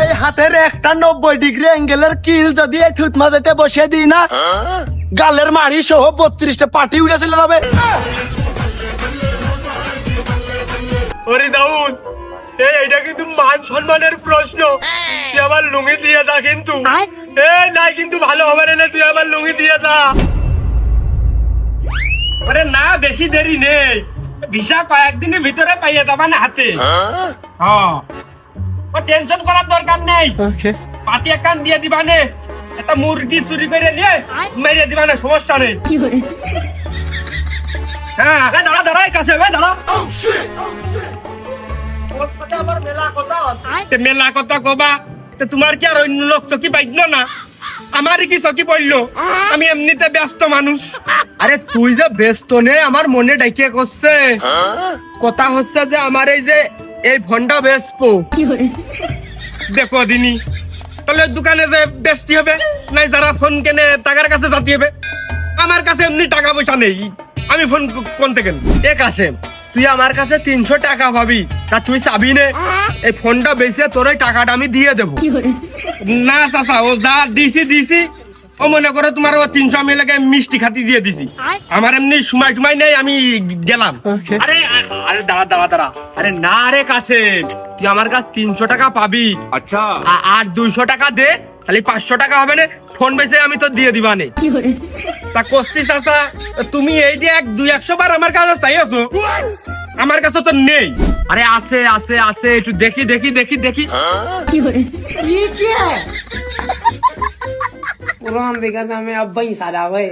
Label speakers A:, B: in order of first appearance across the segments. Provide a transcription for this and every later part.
A: এই হাতের একটা 90 ডিগ্রি অ্যাঙ্গেলের কিল যদি এই থুত মাঝেতে বসে দিই না, গালের মাড়ি সহ 32টা পাটি উড়ে চলে যাবে।
B: ওরে দাউদ, এইটা কিন্তু মান সম্মানের প্রশ্ন। তুই আমার লুঙ্গি দিয়ে যা, কিন্তু নাই কিন্তু ভালো হবে না। তুই আমার লুঙ্গি দিয়ে যা। আরে না, বেশি দেরি নেই, ভিসা কয়েকদিনের ভিতরে পাইয়ে যাবা না হাতে। হ্যাঁ, ও টেনশন করার দরকার নেই। পাটি এক কান দিয়ে দিবা নে, একটা মুরগি চুরি করে নিয়ে মেরে দিবা না, সমস্যা নেই। হ্যাঁ, দাঁড়া দাঁড়া, কাছে দাঁড়া। মেলা কথা কবা, তোমার কি আর অন্য লোক চকি পাইল না? আমারই কি চকি পড়লো? আমি এমনিতে ব্যস্ত মানুষ। আরে তুই যে ব্যস্ত নে, আমার মনে ডাইকে করছে। কথা হচ্ছে যে আমার এই ফোনটা বেচবো। দেখো দিনী, তাহলে দোকানে যে বেচতে হবে, নাই যারা ফোন কেনে টাকার কাছে যাতে হবে। আমার কাছে এমনি টাকা পয়সা নেই, আমি ফোন কোন থেকে? এক আসে, তুই আমার কাছে 300 টাকা পাবি, তা তুই চাবি নে? এই ফোনটা বেচে তোর ওই টাকাটা আমি দিয়ে দেবো। না চাচা, ও যা দিছি ও মনে করো তোমার ও 300 আমি লাগে মিষ্টি খাতি দিয়ে দিছি। আমার এমনি সময় টুমাই নেই, আমি গেলাম। আরে আরে দাঁড়া দাঁড়া দাঁড়া, আরে না রে কাছে, তুই আমার কাছে 300 টাকা পাবি। আচ্ছা, আর 200 টাকা দে, তাহলে 500 টাকা হবে না। ফোন বেচে আমি তো দিয়ে দিবা নে। তা করছি চাচা, তুমি এই যে 100 বার আমার কাছে চাইছো, আমার কাছে তো নেই। আরে আছে আছে আছে, একটু দেখি দেখি দেখি দেখি।
C: পুরান দেখা আমি আব্বাই সাদা ভাই।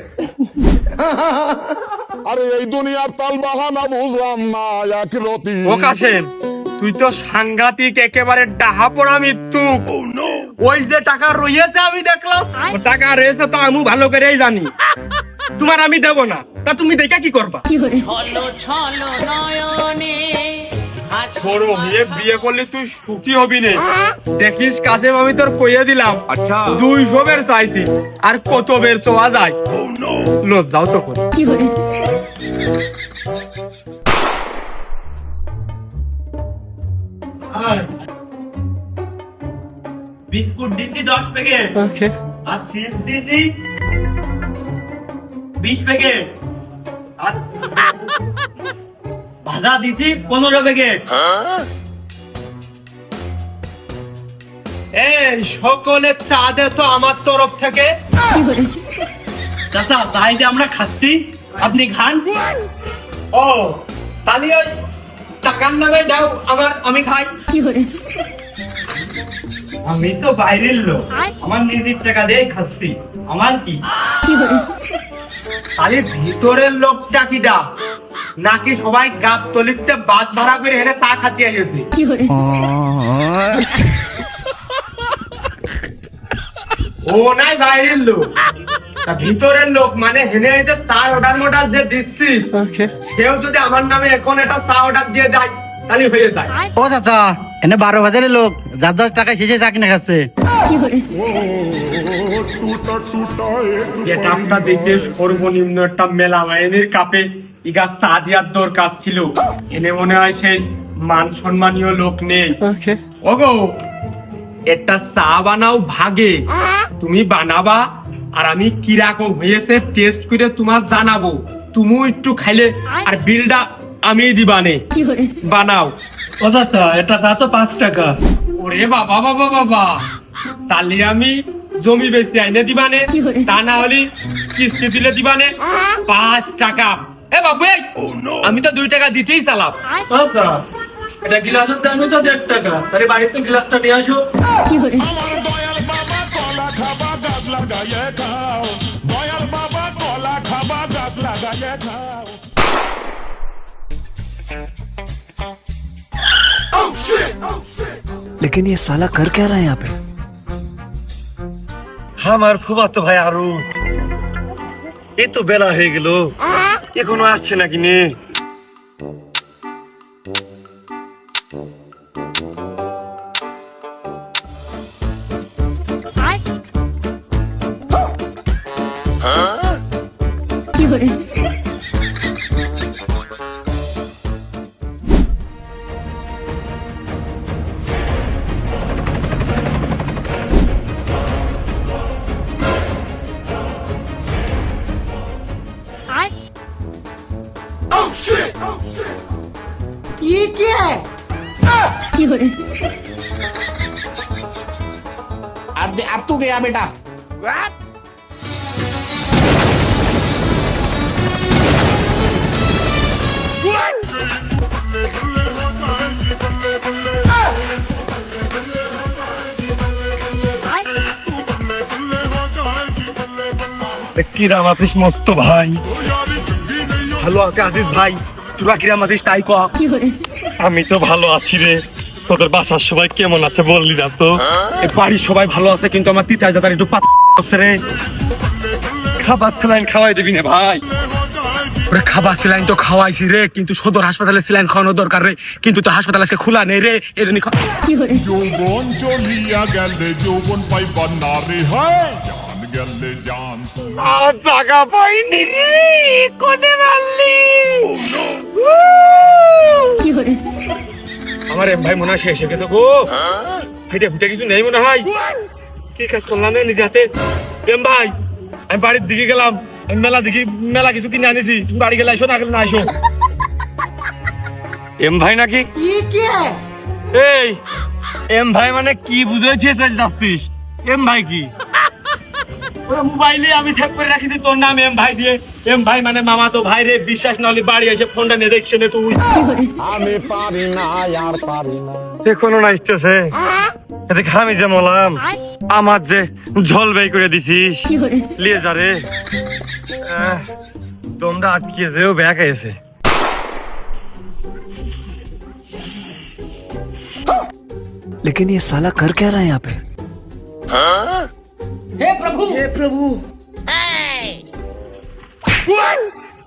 D: আরে এই দুনিয়ার তাল বাহানা বুঝলাম না, এক রতি।
B: ও কাশেম, তুই তো সাংঘাতিক, একেবারে ডাহা পড়া মৃত্যু। ওই যে টাকা রয়েছে আমি দেখলাম, ও টাকা রয়েছে তো আমি ভালো করেই জানি। তোমার আমি দেব না, তা তুমি দেখা কি করবা? সরো হয়ে বিয়ে করলে তুই সুখী হবি না। দেখিস কাশেম, আমি তোর কইয়ে দিলাম। আচ্ছা, 200 বের চাইছি, আর কত বের চোয়া যায়? লজ্জাও তো করে। বিস্কুট দিছি 10 প্যাকেট, আর চিপস দিছি 20 প্যাকেট, আর ভাজা দিছি 15 প্যাকেট। এই সকলের চা দে তো আমার তরফ থেকে। চাচা, চাই যে আমরা খাচ্ছি, আপনি খান। ও তাহলে ওই টাকার নামে দাও আবার, আমি খাই। আমি তো বাইরের লোক, আমার নিজের টাকা দিয়ে খাচ্ছি, আমার কি? তাহলে ভিতরের লোকটা কিটা? নাকি সবাই গাবতলিতে বাস ভাড়া করে এখানে চা খাতে আসছে? ও নাই বাইরের লোক, ভিতরের লোক মানে হেনে যে চা অর্ডার মোডার যে দিচ্ছিস, সেও যদি আমার নামে এখন একটা চা অর্ডার দিয়ে দেয়, তাহলে হয়ে যায়।
A: ও চাচা, এনে 12 বাজারের লোক যার টাকা শেষে চা কিনে খাচ্ছে।
B: গেটআপটা দেখে সর্বনিম্ন একটা মেলা বাহিনীর কাপে ইগা চা দেওয়ার দরকার ছিল। এনে মনে হয় সেই মান সম্মানীয় লোক নেই। ওগো, একটা চা বানাও ভাগে, তুমি বানাবা আর আমি কিরকম হয়েছে টেস্ট করে তোমার জানাবো। তুমিও একটু খাইলে আর বিলটা আমি দিবানে। বানাও। ও চাচা, এটা চা তো 5 টাকা। ওরে বাবা বাবা বাবা, তাহলে আমি জমি বেশি আইনে দিবানে, তা না হলে কিস্তি দিলে দিবানে। 5 টাকা। এ বাবু, আমি তো 2 টাকা দিতেই চালাম। আচ্ছা, এটা গ্লাসের দামই তো 1.5 টাকা, তাহলে বাড়িতে গ্লাসটা নিয়ে আসো।
D: আমার দয়াল বাবা কলা খাবা গাছ লাগাইয়ে খাও, দয়াল বাবা কলা খাবা গাছ লাগাইয়ে খাও।
A: लेकिन ये साला कर क्या रहा है यहाँ पे? আমার ফুফাতো ভাই আরুত, এই তো বেলা হয়ে গেল, এখনো আসছে নাকি নে?
C: ये क्या है अब तू गया बेटा
A: কিরাম আছিস মস্ত ভাই? ভালো আছে আজিজ ভাই, তোরা কিরাম আছিস তাই ক।
B: আমি তো ভালো আছি রে, তোদের বাসার সবাই কেমন আছে বললি না তো?
A: এই বাড়ির সবাই ভালো আছে, কিন্তু আমার তিতা দাদার একটু পাচ্ছে রে। খাবার স্যালাইন খাওয়াই দিবি না ভাই? ওরে খাবার স্যালাইন তো খাওয়াইছি রে, কিন্তু সদর হাসপাতালে স্যালাইন খাওয়ানো দরকার রে, কিন্তু তো হাসপাতাল আজকে খোলা নেই রে। এরনি
D: যৌবন চলিয়া গেলে যৌবন পাইবা না রে, হায় জান গেলে জান।
A: জায়গা পাইনি রে, কোনে মারলি? আমার এম ভাই মনে হয় শেষ হয়ে গেছে গো। ফেটে ফুটে কিছু নেই মনে হয়। কি কাজ করলাম রে নিজে হাতে? এম ভাই, আমি বাড়ির দিকে গেলাম, আমি মেলা কিছু কিনে আনিছি। তুমি বাড়ি গেলে আইসো, না গেলে না আইসো। এম ভাই নাকি?
C: ये क्या है
A: এই এম ভাই মানে কি বুঝেছিস যাচ্ছিস? এম ভাই কি? ওই মোবাইলে আমি সেভ করে রাখিছি তোর নাম এম ভাই দিয়ে। এম ভাই মানে মামা তো ভাই রে, বিশ্বাস না হলে বাড়ি এসে ফোনটা নিয়ে দেখছে না তুই।
D: আমি পারি না আর পারি না।
A: এখনো না আসতেছে, এদিকে আমি যে মলাম আমার যে ঝল বেই করে দিছিস, লিয়ে যা রে। তোমরা আটকিয়ে যেও, ব্যাগ এসে
E: लेकिन ये साला कर क्या रहा है यहाँ पे?
C: हे प्रभु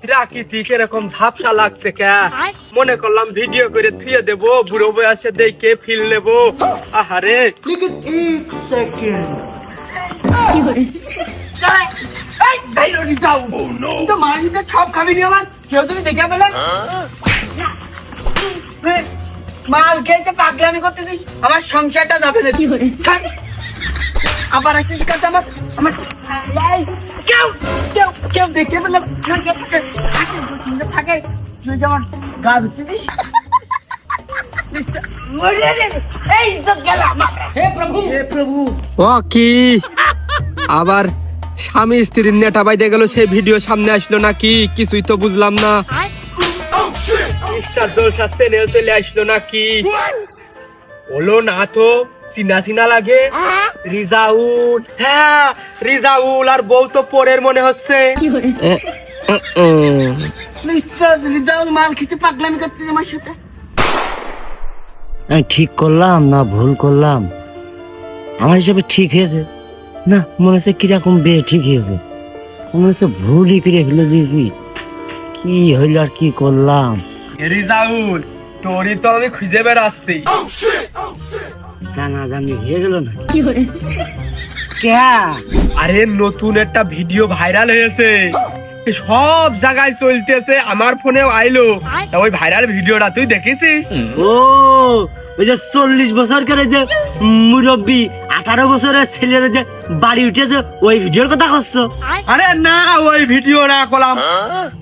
B: প্রাকৃতিক এরকম ঝাপসা লাগছে কে? মনে করলাম ভিডিও করে থুয়ে দেবো, বুড়ো বয়সে দেখে ফিল নেবো। আহারে
C: लेकिन एक सेकंड
F: মাল খেয়েছে পাগলামি করতেছিস, আমার সংসারটা যাবে না। থাক। আবার আসিস কাছে আমার আমার এই, কেউ কেউ কেউ দেখে পেলে থাকে, তুই যেমন গা ধুতেছিস। এই তো গেলাম। হে প্রভু
B: ও কি আবার স্বামী স্ত্রীর নেটা বাইদে গেল, সেই ভিডিও সামনে আসলো নাকি? কিছুই তো বুঝলাম না। স্টার জলসা চ্যানেল চলে আসলো নাকি? হলো না তো, চিনা চিনা লাগে। রিজাউল, হ্যাঁ রিজাউল আর বউ তো পরের মনে হচ্ছে।
F: রিজাউল মাল খেয়েছে পাগলামি করতেছিস আমার সাথে।
E: আমি ঠিক করলাম না ভুল করলাম? আমার হিসাবে ঠিক হয়েছে না, মনে হচ্ছে কিরকম বিয়ে ঠিক হয়েছে, মনে হচ্ছে ভুলই করে ফেলে দিয়েছি। কি হইল আর কি করলাম?
B: রিজাউল, তোরই তো আমি খুঁজে বেড়াচ্ছি।
E: জানা জানি হয়ে গেল না?
B: আরে নতুন একটা ভিডিও ভাইরাল হয়েছে, সব জায়গায় চলতেছে, আমার ফোনেও আইলো। তা ওই ভাইরাল ভিডিওটা তুই দেখেছিস?
E: ও ওই যে 40 বছর করে যে মুরব্বী 18 বছরের ছেলের যে বাড়ি উঠেছে, ওই ভিডিওর কথা করছো?
B: আরে না, ওই ভিডিও না করলাম।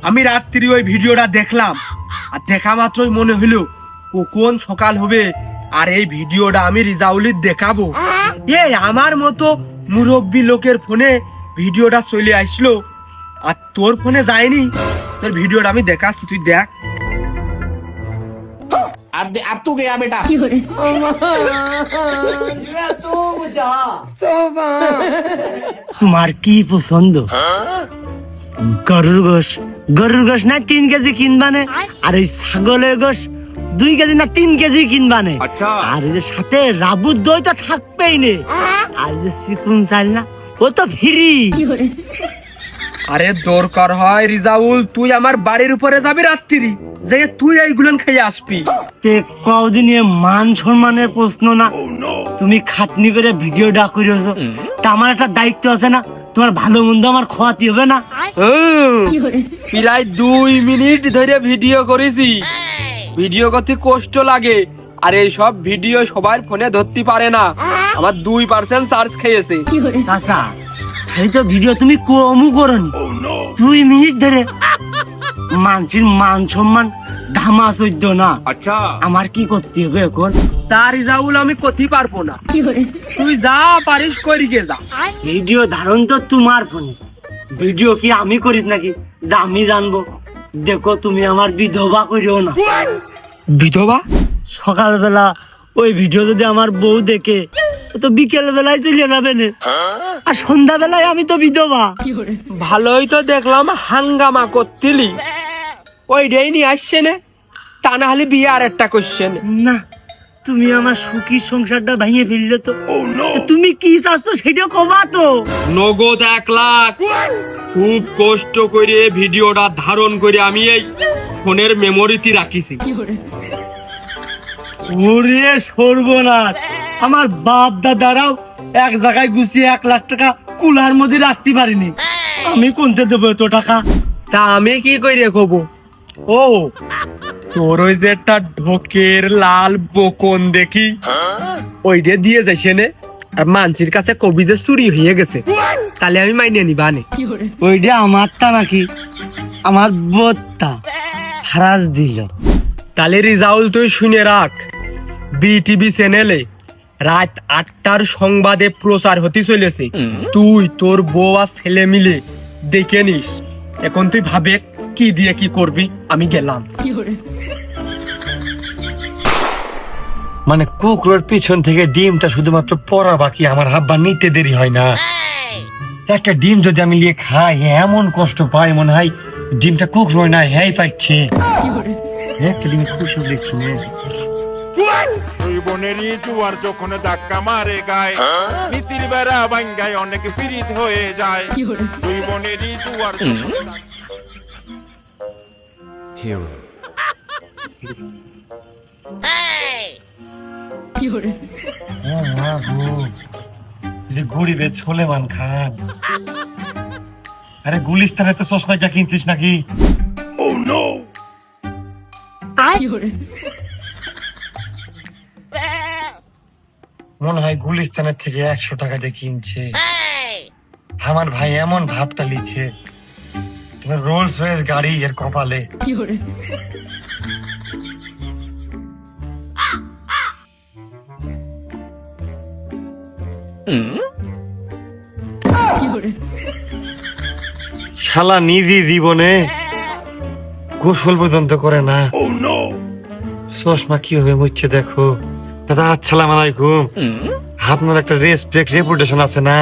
B: আমি রাত্রি ওই ভিডিওটা দেখলাম, আর দেখা মাত্রই মনে হইলো কোন সকাল হবে, আর এই ভিডিওটা আমি রিজাউলির দেখাবো। এই আমার মতো মুরব্বী লোকের ফোনে ভিডিওটা চলে আসলো, আর তোর ফোনে যায়নি। তোর ভিডিওটা আমি দেখাচ্ছি, তুই দেখ।
C: अब तू गया बेटा
E: তোমার কি পছন্দ? গরুর গোশ না 3 কেজি কিনবানে, আর এই ছাগলের গোশ 2 কেজি না 3 কেজি কিনবানে। আর এই যে সাথে রাবুর দই তো থাকবেই নে, আর যে চিকুন চাল না ও তো ফ্রি।
B: আরে দরকার হয় রিজাউল, তুই আমার বাড়ির উপরে যাবি রাত্রি, যে তুই এইগুলো খেয়ে আসবি।
E: তে কদিন মান সম্মানের প্রশ্ন না? তুমি খাটনি করে ভিডিওটা করেছো, তা আমার একটা দায়িত্ব আছে না? তোমার ভালো মন্দ আমার খোয়াতে হবে না?
B: প্রায় 2 মিনিট ধরে ভিডিও করেছি। ভিডিও করতে কষ্ট লাগে, আর এই সব ভিডিও সবার ফোনে ধরতে পারে না। আমার 2% চার্জ খেয়েছে।
E: চাচা, এই তো ভিডিও তুমি কমও করনি, 2 মিনিট ধরে মানুষের মান সম্মান ধামা চৈদ্য না আমার কি করতে হবে এখন?
B: তার রিজাউল আমি করতে পারবো না, তুই যা পারিস করি গে যা।
E: ভিডিও ধারণ তো তোমার ফোনে, ভিডিও কি আমি করিস নাকি যা আমি জানবো? দেখো তুমি আমার বিধবা করিও না।
B: বিধবা?
E: সকালবেলা ওই ভিডিও যদি আমার বউ দেখে ও তো বিকেল বেলায় চলে যাবে না, আর সন্ধ্যা বেলায় আমি তো বিধবা।
B: ভালোই তো দেখলাম হাঙ্গামা করতিলি, ওই ডেই নিয়ে আসছে না, তা না হলে বিয়ে আর একটা কোশ্চেন।
E: না, তুমি আমার সুখী সংসারটা ভেঙে ফেললে তো। তুমি কি চাচ্ছ সেটা কবা তো।
B: নগদ 1 লাখ খুব কষ্ট করে ভিডিওটা ধারণ করে আমি এই ফোনের মেমোরিতে রাখিছি।
E: ওরে সর্বনাশ, আমার বাপ দাদারাও এক জায়গায় গুছিয়ে 1 লাখ টাকা কুলার মধ্যে রাখতে পারিনি, আমি কোনতে দেবো এত টাকা?
B: তা আমি কি করে কব? ও তোর ওই যে একটা ঢোকের লাল বকন দেখি ওইটা দিয়ে যাইছে নে, আর মানসির কাছে কবি যে চুরি হয়ে গেছে, তাহলে আমি মাইনে নিবা নে।
E: ওইটা আমারটা নাকি? আমার বোধটা ফারাজ দিল।
B: তাহলে রিজাউল তুই শুনে রাখ, বিটিভি চ্যানেলে রাত 8টার সংবাদে প্রচার হতে চলেছে, তুই তোর বউ আর ছেলে মিলে দেখে নিস। এখন তুই ভাবে কি দিয়ে কি করবি, আমি গেলাম।
A: মানে কুকুরের পিছন থেকে ডিমটা শুধুমাত্র পড়া বাকি, আমার হাব্বা নিতে দেরি হয় না। একটা ডিম যদি আমি নিয়ে খাই এমন কষ্ট পাই, মনে হয় ডিমটা কুকুর না হ্যাঁ পাচ্ছে। একটা ডিম খুশি দেখছি না।
D: দুই বোনেরই জুয়ার যখন ধাক্কা মারে গায়, নীতির বেড়া ভাঙ্গায় অনেক পীড়িত হয়ে যায়। দুই বোনেরই জুয়ার
A: যে গরিবের সোলেমান খান। আরে গুলিস্তানে তো চশমাটা কিনছিস নাকি? মনে হয় গুলিস্তানের থেকে 100 টাকা দিয়ে কিনছে। আমার ভাই এমন ভাবটা লিছে, রোলস রয়েস গাড়ি এর কপালে। শালা নিজি জীবনে গোসল পর্যন্ত করে না। চশমা কি হবে মুচ্ছে দেখো। দাদা আসসালাম আলাইকুম, আপনার একটা রেসপেক্ট রেপুটেশন আছে না?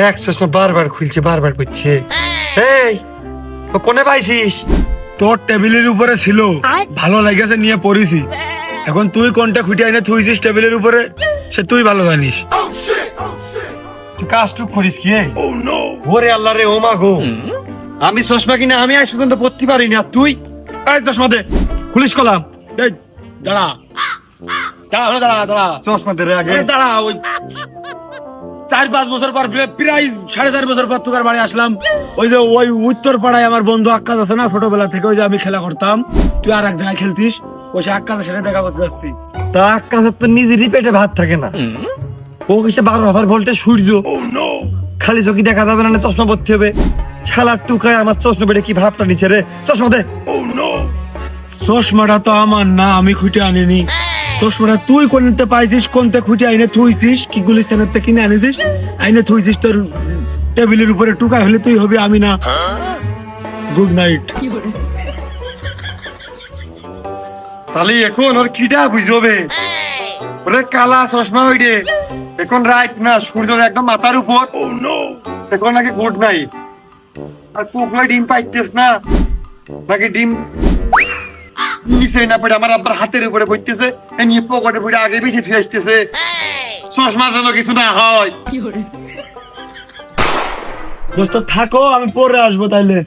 A: এক চশমা বারবার খুলছে বারবার করছে। এই ও কোনে পাইছিস?
G: তোর টেবিলের উপরে ছিল, ভালো লাগেছে নিয়ে পড়িছি। এখন তুই কোনটা খুঁটে এনে থুইছিস টেবিলের উপরে সে তুই ভালো জানিস।
A: তুই কাজটুক করিস কি? ওরে আল্লাহ রে, ও মা গো, আমি চশমা কিনে আমি আজ পর্যন্ত পড়তে পারিনি, আর তুই এই চশমা দে, খুলিস কলাম।
G: এই দাঁড়া দাঁড়া দাঁড়া দাঁড়া
A: চশমা দে রে আগে।
G: দাঁড়া, ওই 4-5 বছর পর, প্রায় 4.5 বছর পর তোকার বাড়ি আসলাম। ওই যে ওই উত্তর পাড়ায় আমার বন্ধু আক্কাস আছে না, ছোটবেলা থেকে ওই যে আমি খেলা করতাম, তুই আর এক জায়গায় খেলতিস, ওই সে আক্কাসের সাথে দেখা করতে যাচ্ছি।
A: তা কাছের তো নিজেরই পেটে ভাত থাকে না, ও কিসে 12 ভোল্টের সূর্য, খালি চোখে দেখা যাবে না, চশমা পড়তে হবে। শালার টুকায় আমার চশমা পেটে কি ভাবটা নিচ্ছে রে, চশমা দে।
G: চশমাটা তো আমার না, আমি খুঁটে আনিনি। চশমাটা তুই কোনতে পাইছিস, কোনতে খুঁটে আইনে থুইছিস, কি গুলিস্তানের থেকে কিনে আনিছিস, আইনে থুইছিস তোর টেবিলের উপরে টুকা হলে তুই হবি, আমি না। Good night.
A: তাহলে এখন ওর কিটা বুঝবে? ওরে কালা চশমা ওই রে, এখন রাইট না, সূর্য একদম মাথার উপর, এখন নাকি গুড নাইট। আর কুকুরে ডিম পাইতেস না নাকি ডিম নিচে না পড়ে আমার আব্বার হাতের উপরে পড়তেছে, নিয়ে পকেটে পড়ে আগে বেশি ফিরে আসতেছে। চশমা যেন কিছু না হয়।
G: দোস্ত থাকো, আমি পরে আসবো তাইলে।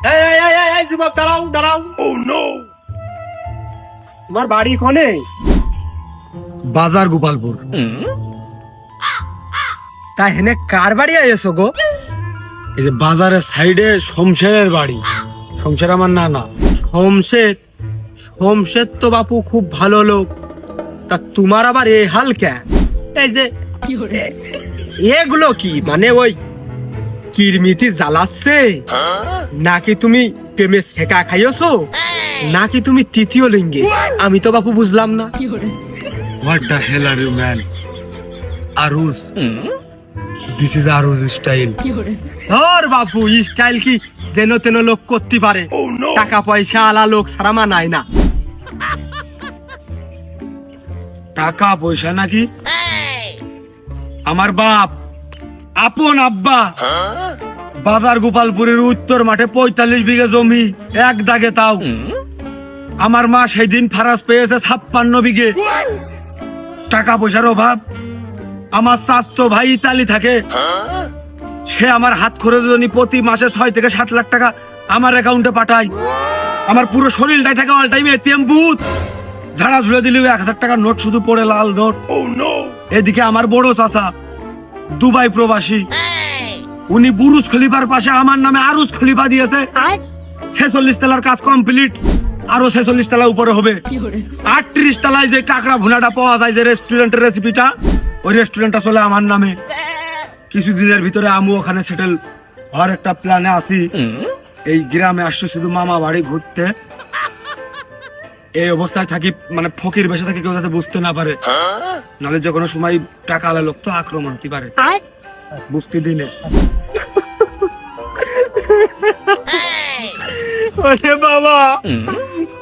B: এই যুবক দাঁড়াও দাঁড়াও। তোমার বাড়ি কোনে?
G: বাজার গোপালপুর।
B: তা হেনে কার বাড়ি আইছো গো?
G: এই যে বাজারের সাইডে শমশেরের বাড়ি। শমশের আমার নানা।
B: হোমশের হোমশের তো বাপু খুব ভালো লোক, তা তোমার আবার এ হাল কে? এই যে এগুলো কি মানে ওই কিরমিতি জ্বালাচ্ছে, নাকি তুমি প্রেমে শেখা খাইছো, নাকি তুমি তৃতীয় লিঙ্গে? আমি তো বাপু বুঝলাম না।
G: What the hell are you, man? Aruz. This is Aruz style.
B: ধর বাপু, স্টাইল কি যেন তেন লোক করতে পারে, টাকা পয়সা আলা লোক সারা মানায় না।
G: টাকা পয়সা নাকি? আমার বাপ আপন আব্বা বাজার গোপালপুরের উত্তর মাঠে 45 বিঘা জমি এক দাগে, তাও আমার মা সেই দিন ফারাজ পেয়েছে 56 বিঘে। টাকা পয়সার অভাব। আমার চাচতো ভাই ইতালি থাকে, সে আমার হাত খরচের জন্য প্রতি মাসে 6 থেকে 7 লাখ টাকা আমার অ্যাকাউন্টে পাঠায়। আমার পুরো শরীরটাই থাকে অল টাইম এটিএম বুথ। ঝাড়া ঝুলে দিলেও 1000 টাকার নোট শুধু পড়ে, লাল নোট। এদিকে আমার বড় চাচা দুবাই প্রবাসী, উনি বুরুজ খলিফার পাশে আমার নামে আরুজ খলিফা দিয়েছে। 46 তলার কাজ কমপ্লিট, আরো 46 তলা উপরে হবে। 38 তলায় যে কাঁকড়া ভুনাটা পাওয়া যায়, যে রেস্টুরেন্টের রেসিপিটা, ওই রেস্টুরেন্টটা চলে আমার নামে। কিছুদিনের ভিতরে আমি ওখানে সেটেল হওয়ার একটা প্ল্যানে আছি। এই গ্রামে আসছে শুধু মামা বাড়ি ঘুরতে। এই অবস্থায় থাকি, মানে ফকির বেশে থাকি, কেউ যাতে বুঝতে না পারে, নাহলে যে কোনো সময় টাকা আলা লোক তো আক্রমণ হতে পারে, বুঝতে দিনে।
B: ওরে বাবা,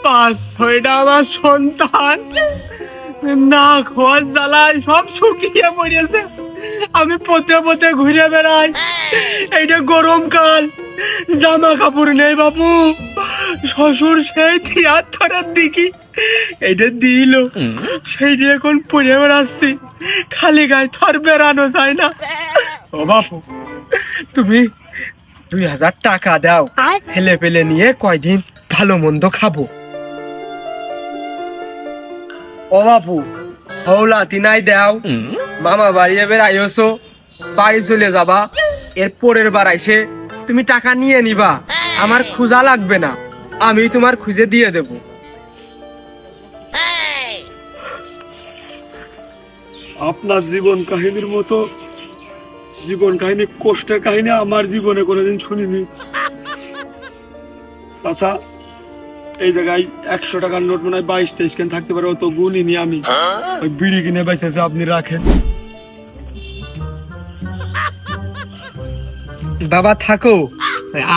B: 5-6টা আমার সন্তান না খোঁজ জ্বালায় সব শুকিয়ে পড়েছে। আমি পথে পথে ঘুরে বেড়াই, এইটা গরমকাল, জামা কাপড় নেই বাবু। শ্বশুর সেই 73 দিকে এইটা দিল, সেইটা এখন পরে বেড়াচ্ছি, খালি গায়ে থর বেড়ানো যায় না। ও বাপু, তুমি 2000 টাকা দাও, ছেলে পেলে নিয়ে কয়দিন ভালো মন্দ খাবো। ও বাপু, হৌলা তিনাই দাও, মামা বাড়ি এবার আইসো, বাড়ি চলে যাবা, এর পরের বার আইসে তুমি টাকা নিয়ে নিবা, আমার খুঁজা লাগবে না, আমি তোমার খুঁজে দিয়ে দেব।
G: আপনার জীবন কাহিনীর মতো জীবন কাহিনী, কষ্টের কাহিনী আমার জীবনে কোনোদিন শুনিনি। চাচা, এই জায়গায় 100 টাকার নোট মনে হয় 22-23 কেন থাকতে পারে, অত গুনিনি আমি। ওই বিড়ি কিনে বেঁচেছে, আপনি রাখেন।
B: বাবা থাকো,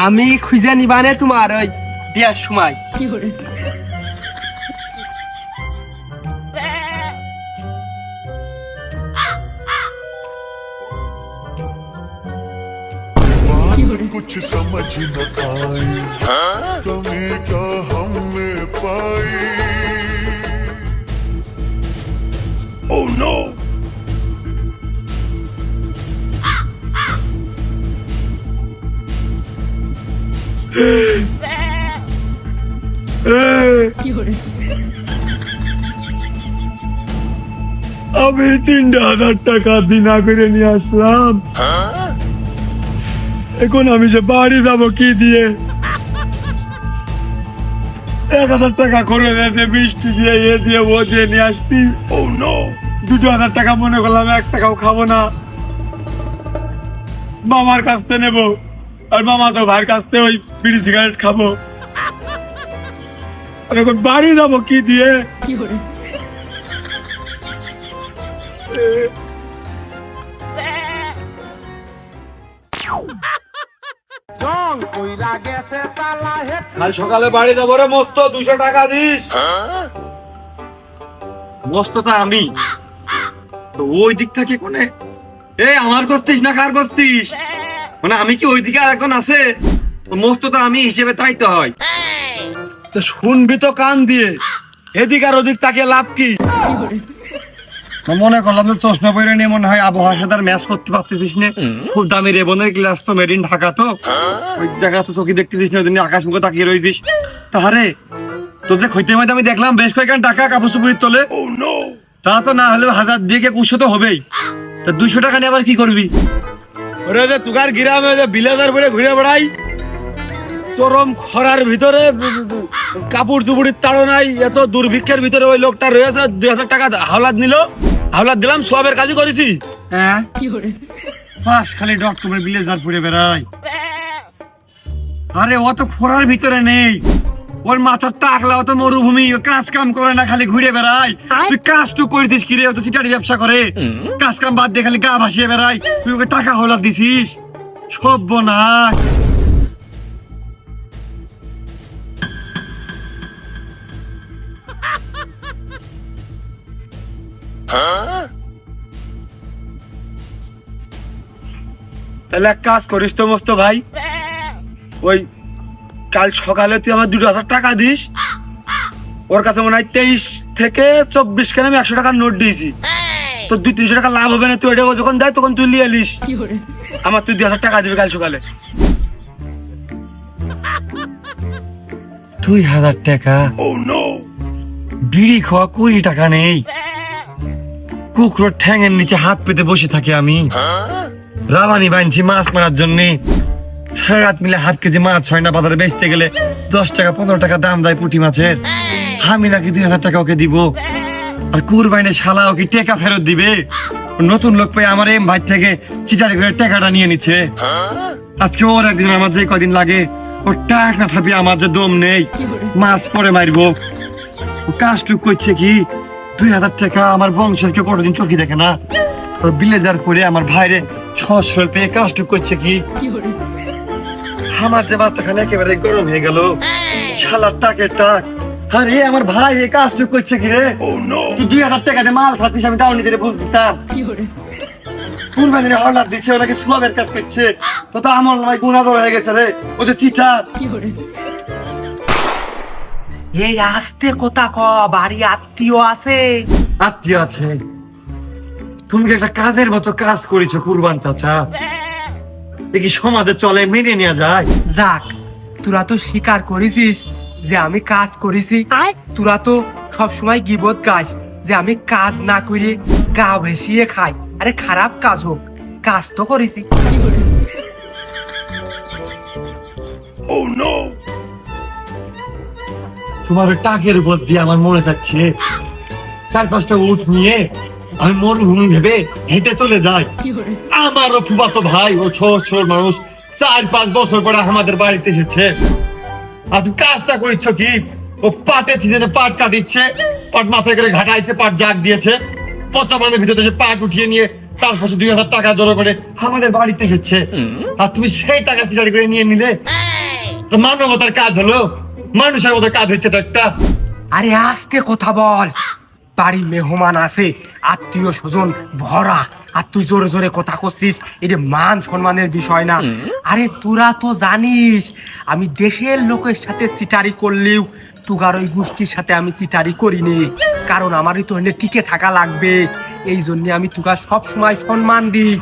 B: আমি খুঁজে নিবানে তোমার ওই দেওয়ার সময়।
H: कुछ समझ न आई कमी क्या हम में पाई
G: Oh no! আমি 3000 টাকা দিনা করে নিয়ে আসলাম, এখন আমি সে বাড়ি যাব কি দিয়ে? 1000 টাকা করে দিতে, বৃষ্টি দিয়ে এ দিয়ে ও দিয়ে নিয়ে আসতি। ও নো, 2000 টাকা মনে করলাম 1 টাকাও খাবো না, মামার কাছ থেকে নেবো, আর মামা তো ভাইয়ের কাছ থেকে ওই বিড়ি সিগারেট খাবো। এখন বাড়ি যাব কি দিয়ে? কাল সকালে বাড়ি যাবো রে মস্ত, 200 টাকা দিস। মস্ত তা আমি তো ওই দিক থেকে কোনে? এই আমার করতিস না কার করতিস? মানে আমি কি ওই দিকে আর এখন আছে? মস্ত তো আমি হিসেবে তাই তো হয়। তো শুনবি তো কান দিয়ে, এদিক আর ওদিক তাকে লাভ কি?
A: মনে করলাম যে চশমা পরে নিয়ে মনে হয় আবহাওয়ার সাথে ম্যাচ করতে পারতেছিস না, খুব দামি রেবনের গ্লাস তো মেরিন ঢাকা তো ওই জায়গা তো চোখে দেখতেছিস না, ওই জন্য আকাশ মুখে তাকিয়ে রয়েছিস। তাহারে তোদের খইতে মধ্যে আমি দেখলাম বেশ কয়েকখান টাকা কাপড় চুপুরির তোলে, তা তো না হলেও 1000 দিয়ে 2100 তো হবেই, তা 200 টাকা নিয়ে আবার কি করবি?
G: ওরে যে তুকার গ্রামে যে বিলাদার বলে ঘুরে বেড়াই, চরম খরার ভিতরে কাপড় চুপুরির তাড়ো নাই, এত দুর্ভিক্ষের ভিতরে ওই লোকটা রয়েছে, 2000 টাকা হাওলাত নিল, হাওলাত দিলাম, সবের কাজই করেছি।
A: হ্যাঁ বাস খালি ডটকমের বিলেজার পরে বেড়াই। আরে ও তো খোরার ভিতরে নেই, ওর মাথার টাকলা, অত মরুভূমি, ও কাজ কাম করে না, খালি ঘুরে বেড়াই। তুই কাজ টুক করতিস কি রে? ও তো চিটারি ব্যবসা করে, কাজ কাম বাদ দিয়ে খালি গা ভাসিয়ে বেড়াই, তুই ওকে টাকা হলাত দিছিস, সর্বনাশ।
G: তাহলে এক কাজ করিস তো মস্ত ভাই, ওই কাল সকালে তুই আমার 2000 টাকা দিস, ওর কাছে মনে হয় 23 থেকে 24 খানে আমি 100 টাকার নোট দিয়েছি, তো 200-300 টাকা লাভ হবে না, তুই এটা যখন দেয় তখন তুই নিয়ে এলিস, আমার তুই 2000 টাকা দিবি কাল সকালে।
A: 2000 টাকা? বিড়ি খাওয়া 20 টাকা নেই, কুকুরের ঠ্যাঙের নিচে হাত পেতে বসে থাকি আমি, রাবানি বানছি মাছ মারার জন্য, সারা রাত মিলে 1/2 কেজি মাছ হয় না, বাজারে বেচতে গেলে 10 টাকা 15 টাকা দাম দেয় পুঁটি মাছের, আমি নাকি 2000 টাকা ওকে দিব, আর কুরবাইনে শালা ওকে টাকা ফেরত দিবে? নতুন লোক পেয়ে আমার এম ভাই থেকে চিটারি করে টাকাটা নিয়ে নিচ্ছে, আজকে ওর একদিন আমার যে কদিন লাগে, ওর টাক না ঠাপি আমার যে দম নেই, মাছ পরে মারবো। ও কাজটুক করছে কি, 2000 টাকা আমার বংশের কেউ কোনোদিন চোখে দেখে না, ওর বিলেজার করে আমার ভাইরে সহস্র পেয়ে কাজটুক করছে কি, আমার যে মাথাখানে একেবারে গরম হয়ে গেল, শালার টাকের টাক। আরে আমার ভাই এই কাজটুক করছে কি রে? তুই 2000 টাকা দিয়ে মাল খাতিস, আমি তাও নিতে বুঝতাম কুরবানির অর্ডার দিচ্ছে, ওনাকে সুবাবের কাজ করছে, তো তো আমার ভাই গুণাদর হয়ে গেছে রে, ওদের চিঠা।
B: এই আস্তে কথা ক, বাড়ি আত্মীয় আছে?
A: আত্মীয় আছে? তুমি কি একটা কাজের মতো কাজ করেছো কুরবান চাচা? এ কি সমাজে চলে, মেনে নেওয়া যায়?
B: যাক, তোরা তো স্বীকার করেছিস যে আমি কাজ করেছি, তোরা তো সব সময় গিবত গাস যে আমি কাজ না করে গা ভেসিয়ে খাই, আরে খারাপ কাজ হোক, কাজ তো করেছি।
A: তোমার ওই টাকের উপর দিয়ে আমার মনে যাচ্ছে 4-5টা উট নিয়ে আমি মরুভূমি ভেবে হেঁটে চলে যাই, আমারও ফুফাতো ভাই, ও ছোট মানুষ, 4-5 বছর পরে আমাদের বাড়িতে এসেছে, আর তুমি কাজটা করিচ্ছ কি? ও পাটে সিজনে পাট কাটিচ্ছে, পাট মাথায় করে ঘাটাইছে, পাট জাগ দিয়েছে, পচা মানের ভিতরে সে পাট উঠিয়ে নিয়ে তারপর 2000 টাকা জড়ো করে আমাদের বাড়িতে এসেছে, আর তুমি সেই টাকা চিটারি করে নিয়ে নিলে? মানবতার কাজ হলো? মানুষের মতো কাজ হচ্ছে তো একটা?
B: আরে আস্তে কথা বল, বাড়ি মেহমান আছে, আত্মীয় স্বজন ভরা, আর তুই জোরে জোরে কথা করছিস, এটা মান সম্মানের বিষয় না। আরে তোরা তো জানিস আমি দেশের লোকের সাথে চিটারি করলেও তুগার ওই গোষ্ঠীর সাথে আমি চিটারি করিনি, কারণ আমারই তো এনে টিকে থাকা লাগবে, এই জন্য আমি তুগার সব সময় সম্মান দিই।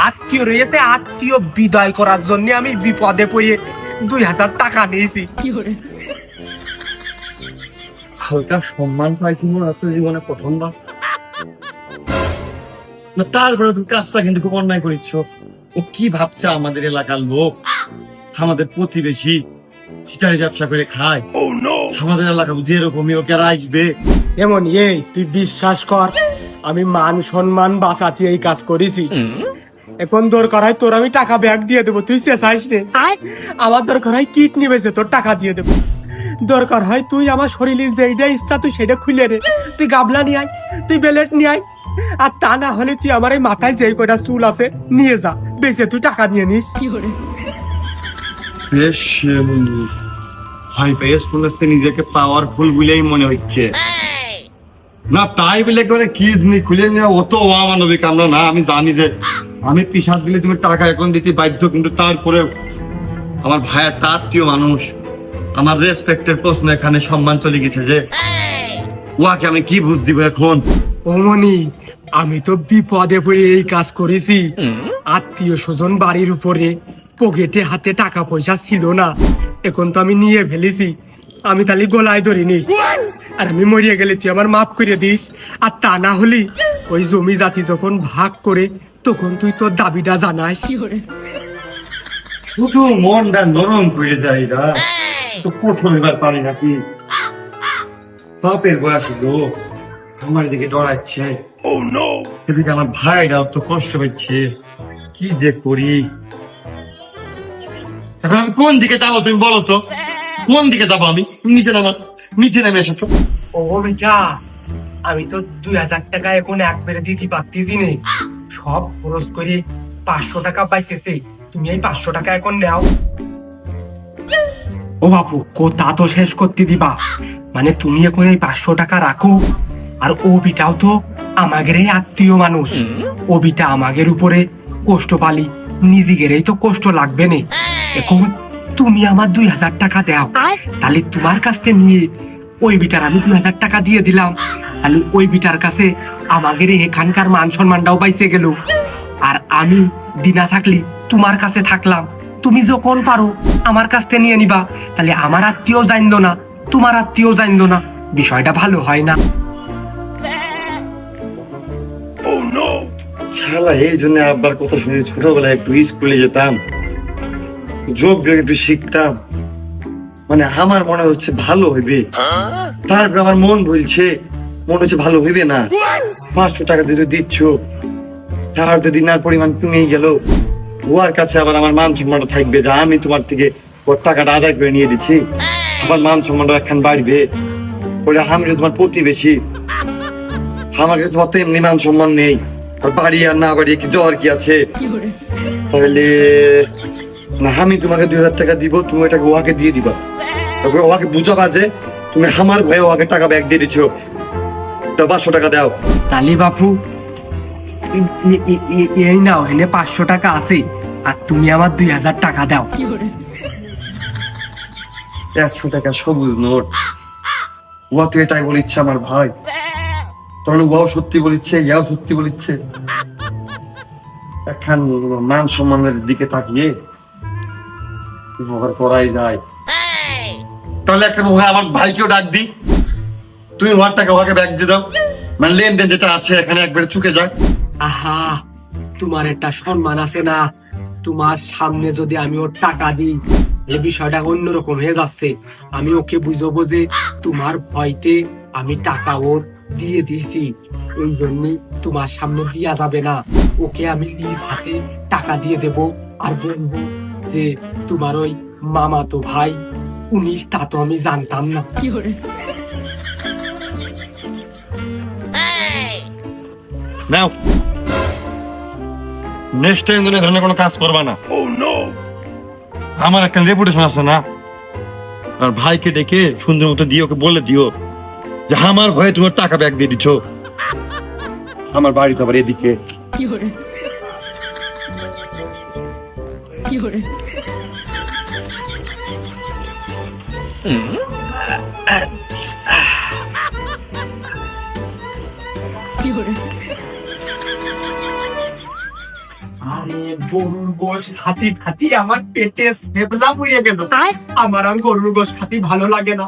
B: আত্মীয় রয়েছে, আত্মীয় বিদায় করার জন্য আমি বিপদে পড়ে 2000 টাকা নিয়েছি।
A: হালকা সম্মান পাইছি মনে হচ্ছে জীবনে প্রথমবার। না তারপরে তুমি কাজটা কিন্তু খুব অন্যায় করিচ্ছ। ও কি ভাবছে আমাদের এলাকার লোক, আমাদের প্রতিবেশী চিটারি ব্যবসা করে খায়, আমাদের এলাকা যেরকমই ওকে আর আসবে।
B: এমন এই তুই বিশ্বাস কর, আমি মান সম্মান বাঁচাতে এই কাজ করেছি, এখন দরকার হয় তোর আমি টাকা ব্যাগ দিয়ে দেবো, তুই চেঁচাইস রে, আমার দরকার হয় কিডনি বেঁচে তোর টাকা দিয়ে দেবো, দরকার হয় তুই আমার শরীরে যেটা ইচ্ছা তুই সেটা খুলে রে, তুই গাবলা নিয়ে আয়, তুই বেলেট নিয়ে আয়, আর তা না হলে তুই আমার এই মাথায় যেই কয়টা চুল আছে নিয়ে যা, বেঁচে তুই টাকা নিয়ে নিস।
A: বেশ ভাই বেশ মনে হচ্ছে নিজেকে পাওয়ারফুল বলেই মনে হচ্ছে না, তাই বলে করে কিডনি খুলে নিয়ে অত অমানবিক আমরা না। আমি জানি যে আমি পিসাদ দিলে তুমি টাকা এখন দিতে বাধ্য, কিন্তু তারপরে আমার ভাইয়ের আত্মীয় মানুষ, আমার রেসপেক্টের প্রশ্ন এখানে সম্মান চলে গেছে যে ওয়াকে আমি কি বুঝ দিব এখন?
B: ওমনি আমি তো বিপদে পড়ে এই কাজ করেছি। আত্মীয় স্বজন বাড়ির উপরে পকেটে হাতে টাকা পয়সা ছিল না, এখন তো আমি নিয়ে ফেলেছি। আমি তাহলে গলায় ধরিনি, আর আমি মরিয়ে গেলে তুই আমার মাফ করে দিস। আর তা না হলে ওই জমি জাতি যখন ভাগ করে তখন তুই তোর দাবিটা জানাস।
A: শুধু মনটা নরম করে যায় না, তো কঠোর এবার পারি নাকি? বাপের বয়স লোক আমার দিকে ডরাচ্ছে, এদিকে আমার ভাইরাও তো কষ্ট পাচ্ছে, কি যে করি এখন? আমি কোন দিকে যাবো তুমি বলো তো? কোন দিকে যাবো আমি? নিচে নামে এসো তো।
B: ও যা, আমি তো 2000 টাকা এখন একবারে দিতে পারতেছি নে, সব খরচ করে 500 টাকা পাইতেছে। তুমি এই 500 টাকা এখন নাও। ও বাপু, কথা তো শেষ করতে দিবা, মানে তুমি এখন এই 500 টাকা রাখো। আর ও বিটাও তো আমাদের আত্মীয় মানুষ, ও বিটা আমাদের উপরে কষ্ট পালি, নিজেদেরই তো কষ্ট লাগবে না। এখন তুমি আমার 2000 টাকা দাও, তাহলে তোমার কাছ থেকে নিয়ে ওই বিটার আমি 2000 টাকা দিয়ে দিলাম, তাহলে ওই বিটার কাছে আমাদের এখানকার মান সম্মানটাও পাইছে গেল। আর আমি দিনা থাকলি তোমার কাছে থাকলাম, তুমি যখন পারো আমার কাছ থেকে নিয়ে নিবা, তাহলে আমার আত্মীয় জানলো না, তোমার আত্মীয় জানলো না, বিষয়টা ভালো হয় না।
A: শালা এই জন্য আব্বার কথা শুনে ছোটবেলায় একটু স্কুলে যেতাম, যোগ বিয়োগ একটু শিখতাম, মানে আমার মনে হচ্ছে ভালো হইবে, তারপর আমার মন বলছে মনে হচ্ছে ভালো হইবে না। 500 টাকা দিয়ে দিচ্ছ, তার তো দিনার পরিমাণ কমেই গেল, ওর কাছে আবার আমার মান সম্মানটা থাকবে যে আমি তোমার থেকে ওর টাকাটা আদায় করে নিয়ে দিচ্ছি, আমার মান সম্মানটা একখান বাড়বে। বলে আমি তোমার প্রতিবেশী, আমাকে তোমার তো এমনি মান সম্মান নেই, আর বাড়ি আর না বাড়ি কি জ্বর কি আছে? তাহলে না, আমি তোমাকে 2000 টাকা দিব, তুমি ওটাকে ওকে দিয়ে দিবা, ওকে বুঝাবা যে তুমি আমার ভয়ে ওকে টাকা ব্যাগ দিয়ে দিচ্ছ, তো 500 টাকা দাও।
B: তালি বাপু, এই নাও, এনে 500 টাকা আছে, আর তুমি আমার 2000 টাকা দাও।
A: 100 টাকা সবুজ নোট, ও তো এটাই বলিচ্ছে আমার ভাই, তখন ওও সত্যি বলিচ্ছে, ইয়াও সত্যি বলিচ্ছে। এখন মান সম্মানের দিকে তাকিয়ে করাই যায়, তাহলে এখন আমার ভাইকেও ডাক দি, তুমি ওর টাকা ওকে ব্যাগ দিয়ে দাও, মানে লেনদেন যেটা আছে এখানে একবারে চুকে যায়।
B: আহা, তোমার একটা সম্মান আছে না? তোমার সামনে যদি আমি ওর টাকা দিই, এই বিষয়টা অন্যরকম হয়ে যাচ্ছে। আমি ওকে বুঝবো যে তোমার ভয়তে আমি টাকা ওর দিয়ে দিছি, ওই জন্যই তোমার সামনে দিয়া যাবে না। ওকে আমি নিজ হাতে টাকা দিয়ে দেব, আর বলবো যে তোমার ওই মামাতো ভাই 19, তা তো আমি জানতাম না।
A: নাও, নেক্সট টাইম তুমি ধরনের কোনো কাজ করবা না। আমার একটা রেপুটেশন আছে না, আর ভাইকে ডেকে সুন্দর মতো দিয়ে ওকে বলে দিও যে আমার ভয়ে তোমার টাকা ব্যাগ দিয়ে দিচ্ছ, আমার বাড়ি তো আবার এদিকে।
B: আরে গরুর গোশ খাতি খাতি আমার পেটে সেবলা পুড়িয়ে গেল। আমার আর গরুর গোশ খাতি ভালো লাগে না।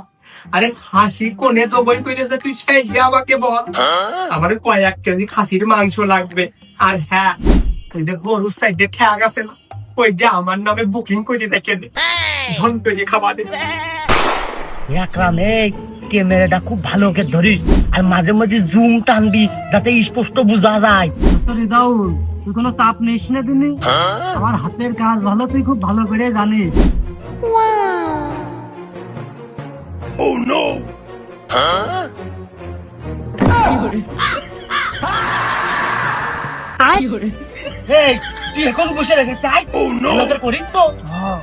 B: আরে খাসি কোনে জবাই করেছে তুই সেই দিয়ে আমাকে বল। আমার কয়েক কেজি খাসির মাংস লাগবে। আর হ্যাঁ, ওই যে গরুর সাইডে ঠ্যাগ আছে না, ওইটা আমার নামে বুকিং করে রেখে দে, ঝন করে খাবার দে।
E: একরাম, এই ক্যামেরাটা খুব ভালো করে ধরিস, আর মাঝে মাঝে জুম টানবি যাতে স্পষ্ট বোঝা যায়। দাউল, তুই কোনো চাপ নিস না, তিনি আমার হাতের কাজ ভালো, তুই খুব ভালো করে জানিস। এই, তুই এখন বসে রয়েছিস তাই? ভালো করে করিস তো?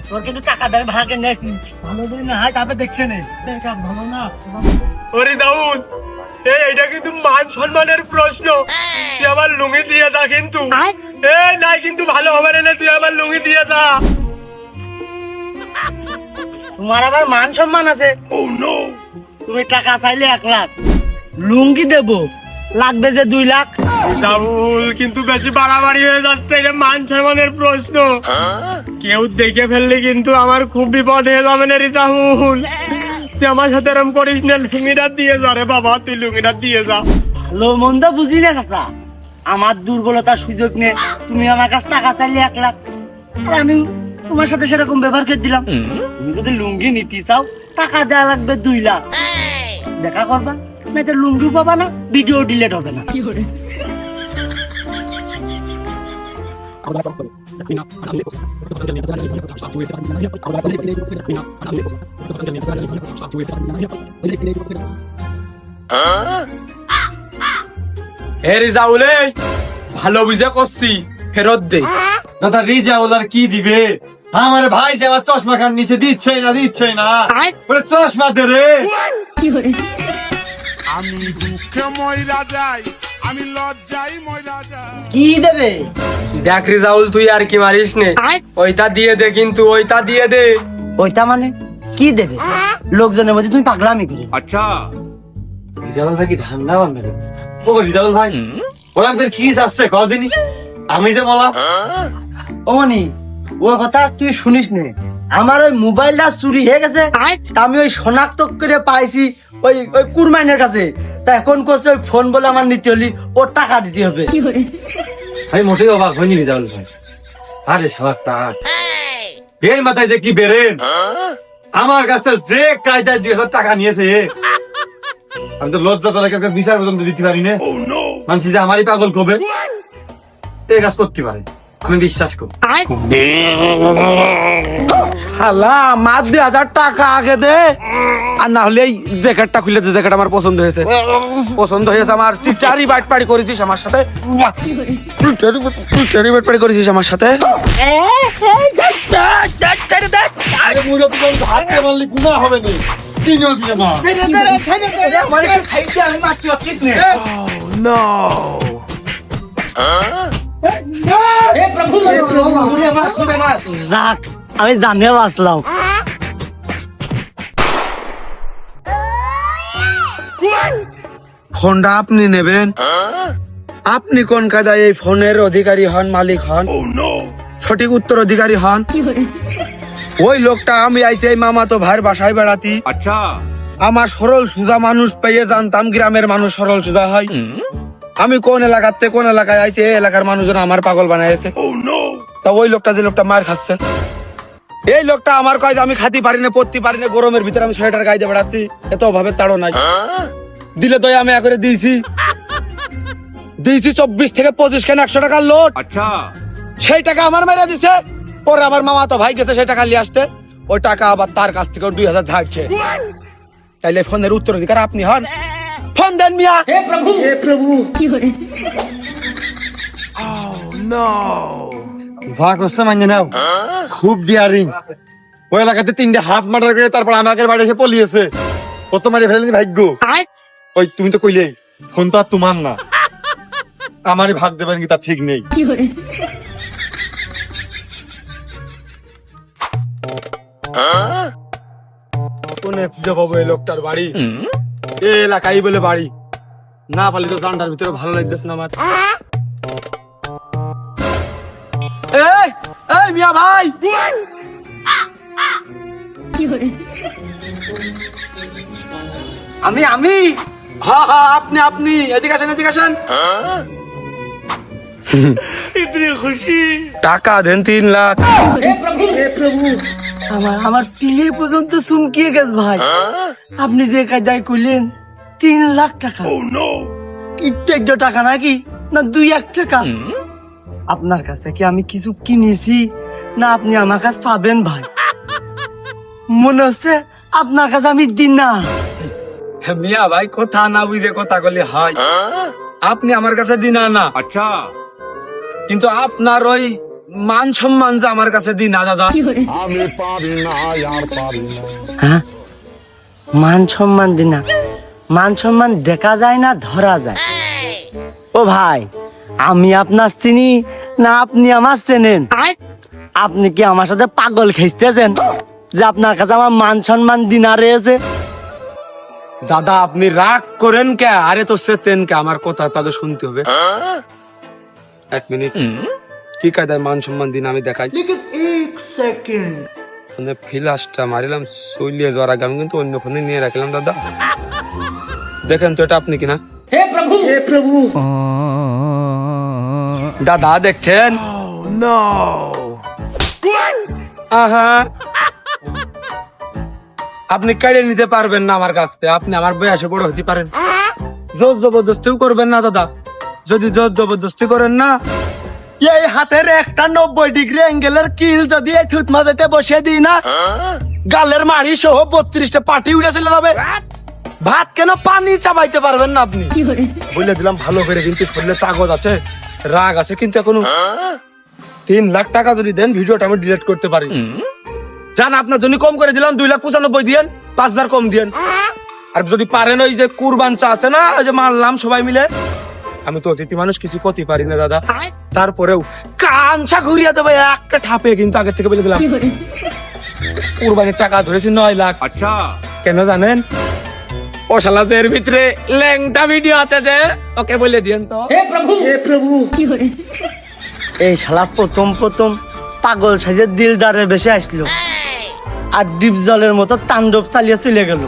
E: তোর কিন্তু টাকা দেয় ভাগে নেই, ভালো করে না হয় তারপরে দেখছে নে, ভালো না।
B: ওরে দাউদ, এইটা কিন্তু মান সম্মানের প্রশ্ন, তুই আমার লুঙ্গি দিয়ে যা কিন্তু। নাই কিন্তু ভালো হবে না, তুই আমার লুঙ্গি দিয়ে যা।
E: তোমার আবার মান সম্মান আছে? তুমি টাকা চাইলে 1 লাখ, লুঙ্গি দেবো লাগবে যে 2 লাখ।
B: রাহুল কিন্তু বেশি বাড়াবাড়ি হয়ে যাচ্ছে, এটা মান সম্মানের প্রশ্ন। কেউ দেখে ফেললে কিন্তু আমার খুব বিপদ হয়ে যাবে না রে রাহুল। তুই আমার সাথে এরম করিস না, লুঙ্গিটা দিয়ে যা রে বাবা, তুই লুঙ্গিটা দিয়ে যা।
E: ভালো মন্দ বুঝি না চাচা, আমার দুর্বলতার সুযোগ নিয়ে তুমি আমার কাছে টাকা চাইলে 1 লাখ, আর আমি তোমার সাথে সেরকম ব্যবহার করে দিলাম। তুমি যদি লুঙ্গি নিতে চাও টাকা দেওয়া লাগবে 2 লাখ, দেখা করবা, না তো লুঙ্গি পাবা না, ভিডিও ডিলিট হবে না।
B: এ রিজাউল, এই ভালো বুঝে করছি, ফেরত দে।
G: দাদা রিজাউল আর কি দিবে? আমার ভাই যে আমার চশমা খান নিচে দিচ্ছে না ওরে চশমা দে রে।
D: আমি দুঃখে ময়রা যাই, আমি লজ্জাই ময়রা যাই।
E: কি দেবে?
B: দেখ রিজাউল, তুই আর কি মারিস নে, ওইটা দিয়ে দে, কিন্তু ওইটা দিয়ে দে।
E: ওইটা মানে কি দেবে? লোকজনের মধ্যে তুমি পাগলামি করে।
D: আচ্ছা,
G: রিজাউল ভাই কি ঠান্ডা বান্ধব? ও রিজাউল ভাই, ওরা আমাদের কি যাচ্ছে কদিনই আমি যে বললাম।
E: ওমনি ও কথা তুই শুনিস নে, আমার ওই মোবাইলটা চুরি হয়ে গেছে, তা আমি ওই শনাক্ত করে পাইছি ওই ওই কুরমাইনের কাছে। তা এখন করছে ওই ফোন বলে আমার নিতে হলি ওর টাকা দিতে হবে।
G: আমি মোটেই অবাক হয়নি রিজাউল ভাই। আরে শালা তার এর মাথায় যে কি বেরেন, আমার কাছে যে কায়দায় 2,000 টাকা নিয়েছে, আমি তো লজ্জা তালাকে একটা বিচার পর্যন্ত দিতে পারি না। মানছি যে আমারই পাগল কবে এই কাজ করতে পারে, আমি বিশ্বাস করি।
A: শালা আমার 2,000 টাকা আগে দে, আর না হলে এই জ্যাকেটটা খুলে দে। জ্যাকেট আমার পছন্দ হয়েছে, আমার চিটারি বাটপাড়ি করেছিস আমার সাথে, চিটারি বাটপাড়ি করেছিস আমার সাথে।
G: আরে মুই তো তোর হাতে মারলি গুনাহ হবে না, তিনও দিলে না।
E: যাক, আমি জানিয়ে বাঁচলাম।
A: ফোনটা আপনি নেবেন? আপনি কোন কায়দায় এই ফোনের অধিকারী হন, মালিক হন, সঠিক উত্তর অধিকারী হন? ওই লোকটা আমি আইছি এই মামাতো ভাইয়ের বাসায় বেড়াতি।
D: আচ্ছা,
A: আমার সরল সুজা মানুষ পেয়ে জানতাম গ্রামের মানুষ সরল সুজা হয়। আমি কোন এলাকাতে কোন এলাকায় আইছি, এই এলাকার মানুষজন আমার পাগল বানাইছে। তা ওই লোকটা যে লোকটা মার খাচ্ছে, এই লোকটা আমার কয় আমি খাতি পারি না, পড়তে পারি না, গরমের ভিতরে আমি সোয়েটার গাইতে বেড়াচ্ছি, এত অভাবে তাড়ো নাই। দিলে তো আমি করে দিয়েছি 24 থেকে 25 খান 100 টাকার লোট।
D: আচ্ছা,
A: সেই টাকা আমার মেরে দিছে। পরে আমার মামা তো ভাই গেছে সেই টাকা নিয়ে আসতে, ওই টাকা আবার তার কাছ থেকে 2,000 ঝাড়ছে। তাইলে ফোনের উত্তরাধিকার আপনি হন, ফোন দেন মিয়া।
G: যা করছে মানে নাও, খুব ডিয়ারিং। ওই এলাকাতে 3টে হাত মার্ডার করে তারপর আমাকে বাড়ি এসে পলিয়েছে। কত মারি ফেলেনি ভাগ্য। ওই তুমি তো কইলেই ফোন তো আর তোমার না, আমারই ভাগ দেবেন কি তার ঠিক নেই।
A: কোনে খুঁজে পাবো এই লোকটার বাড়ি? এই এলাকায় বলে বাড়ি, না পালি তো জানটার ভিতরে ভালো লাগতেছে না আমার। এই এই মিয়া ভাই,
E: আমি
A: হ্যাঁ হ্যাঁ আপনি আপনি এদিকে আসেন, এদিকে আসেন। টাকা দেন 3 লাখ।
E: আমার পিলে পর্যন্ত চুমকিয়ে গেছে ভাই। আপনি যে কায়দায় কইলেন 3 লাখ টাকা, একটু টাকা নাকি, না 2-1 টাকা? আপনার কাছে কি আমি কিছু কিনেছি, না আপনি আমার কাছে পাবেন ভাই? মনে হচ্ছে আপনার কাছে আমি দিন না।
A: মিয়া ভাই কথা না বুঝে কথা বলে হয়। আপনি আমার কাছে দিন না,
D: আচ্ছা,
A: কিন্তু আপনার ওই মান সম্মান যে আমার কাছে দিন না দাদা।
H: আমি পারি না আর পারি না।
E: হ্যাঁ, মান সম্মান দিন না? মান সম্মান দেখা যায় না, ধরা যায়। ও ভাই, আমি আপনার চিনি না আপনি আমার চেনেন? আপনি কি আমার সাথে পাগল খেঁচতেছেন যে আপনার কাছে আমার মান সম্মান দিনা রয়েছে?
G: দাদা আপনি রাগ করেন কে? আরে তো সেতেন কে, আমার কথা তাদের শুনতে হবে। 1 মিনিট, কি কায়দায় মান সম্মান দিন আমি দেখাই।
C: लेकिन एक सेकंड
G: মানে ফিলাসটা মারিলাম সইলিয়ে যাওয়ার আগে আমি কিন্তু অন্য ফোনে নিয়ে রাখলাম। দাদা দেখেন তো এটা আপনি কিনা?
C: हे प्रभु
G: দাদা দেখছেন? আহা, আপনি কেড়ে নিতে পারবেন না আমার কাছ থেকে। আপনি আমার বয়সে বড় হতে পারেন, জোর জবরদস্তিও করবেন না দাদা। যদি জোর জবরদস্তি করেন না, এই হাতের একটা 90 ডিগ্রি অ্যাঙ্গেলের কিল যদি এই থুত মাঝেতে বসিয়ে দিই না, গালের মাড়ি সহ 32টা পাটি উড়ে চলে যাবে। ভাত কেন পানি চাবাইতে পারবেন না আপনি। বলে দিলাম ভালো করে, কিন্তু শরীরে তাগত আছে, রাগ আছে, কিন্তু এখনো 3 লাখ টাকা যদি দেন ভিডিওটা আমি ডিলিট করতে পারি। জান আপনার জন্য কম করে দিলাম, 2,95,000 দিয়েন, 5,000 কম দিয়েন। আর যদি পারেন ওই যে কুরবান চা আছে না, ওই যে মারলাম সবাই মিলে, আমি তো অতিথি মানুষ, কিছু করতে পারি না দাদা, তারপরেও কাঞ্চা ঘুরিয়ে দেবো একটা ঠাপে। কিন্তু আগে থেকে বলে দিলাম কুরবানির টাকা ধরেছি 9 লাখ। আচ্ছা কেন জানেন? ও শালা যে এর ভিতরে ল্যাংটা ভিডিও আছে যে, ওকে বলে দিয়েন তো।
C: हे प्रभु
E: এই শালা প্রথম পাগল সাইজের দিলদারের বেশি আসলো, আর ডিপ জলের মতো তাণ্ডব চালিয়ে চলে গেল।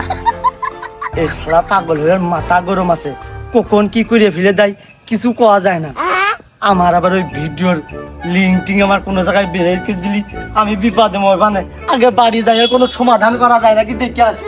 E: এই শালা পাগলের মাথা গরম আছে, কখন কি করে ফেলে দেয় কিছু কোয়া যায় না। আমার আবার ওই ভিডিওর লিঙ্কটিং আমার কোনো জায়গায় বেড়ে দিলি আমি বিপদে মরবানে। আগে বাড়ি যাই, কোনো সমাধান করা যায় নাকি দেখে আসি।